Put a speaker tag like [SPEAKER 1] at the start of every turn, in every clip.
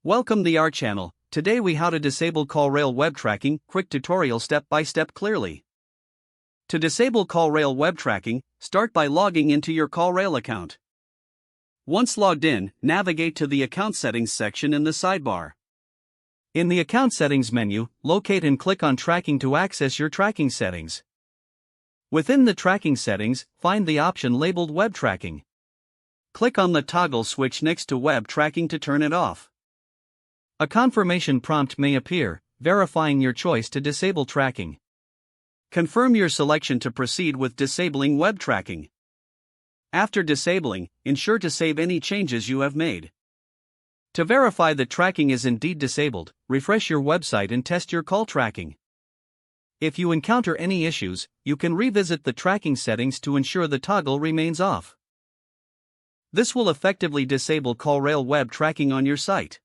[SPEAKER 1] Welcome to our channel. Today we how to disable CallRail web tracking, quick tutorial step by step clearly. To disable CallRail web tracking, start by logging into your CallRail account. Once logged in, navigate to the account settings section in the sidebar. In the account settings menu, locate and click on tracking to access your tracking settings. Within the tracking settings, find the option labeled web tracking. Click on the toggle switch next to web tracking to turn it off. A confirmation prompt may appear, verifying your choice to disable tracking. Confirm your selection to proceed with disabling web tracking. After disabling, ensure to save any changes you have made. To verify that tracking is indeed disabled, refresh your website and test your call tracking. If you encounter any issues, you can revisit the tracking settings to ensure the toggle remains off. This will effectively disable CallRail web tracking on your site.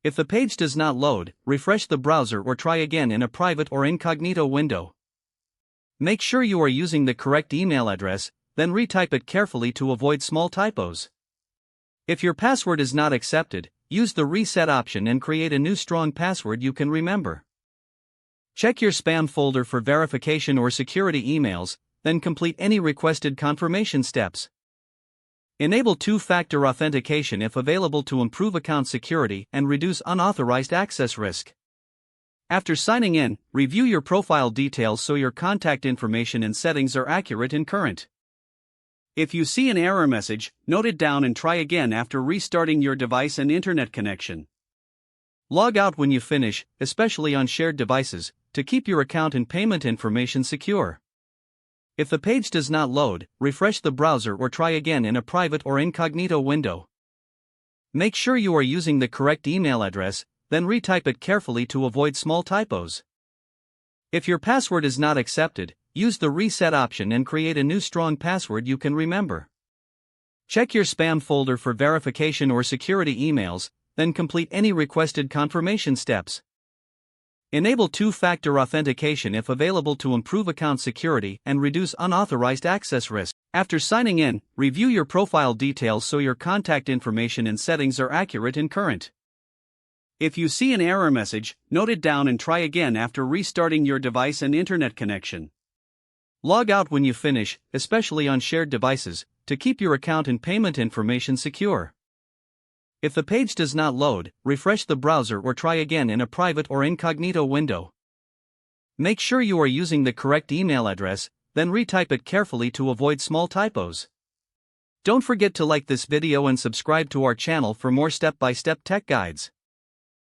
[SPEAKER 1] If the page does not load, refresh the browser or try again in a private or incognito window. Make sure you are using the correct email address, then retype it carefully to avoid small typos. If your password is not accepted, use the reset option and create a new strong password you can remember. Check your spam folder for verification or security emails, then complete any requested confirmation steps. Enable two-factor authentication if available to improve account security and reduce unauthorized access risk. After signing in, review your profile details so your contact information and settings are accurate and current. If you see an error message, note it down and try again after restarting your device and internet connection. Log out when you finish, especially on shared devices, to keep your account and payment information secure. If the page does not load, refresh the browser or try again in a private or incognito window. Make sure you are using the correct email address, then retype it carefully to avoid small typos. If your password is not accepted, use the reset option and create a new strong password you can remember. Check your spam folder for verification or security emails, then complete any requested confirmation steps. Enable two-factor authentication if available to improve account security and reduce unauthorized access risk. After signing in, review your profile details so your contact information and settings are accurate and current. If you see an error message, note it down and try again after restarting your device and internet connection. Log out when you finish, especially on shared devices, to keep your account and payment information secure. If the page does not load, refresh the browser or try again in a private or incognito window. Make sure you are using the correct email address, then retype it carefully to avoid small typos. Don't forget to like this video and subscribe to our channel for more step-by-step tech guides.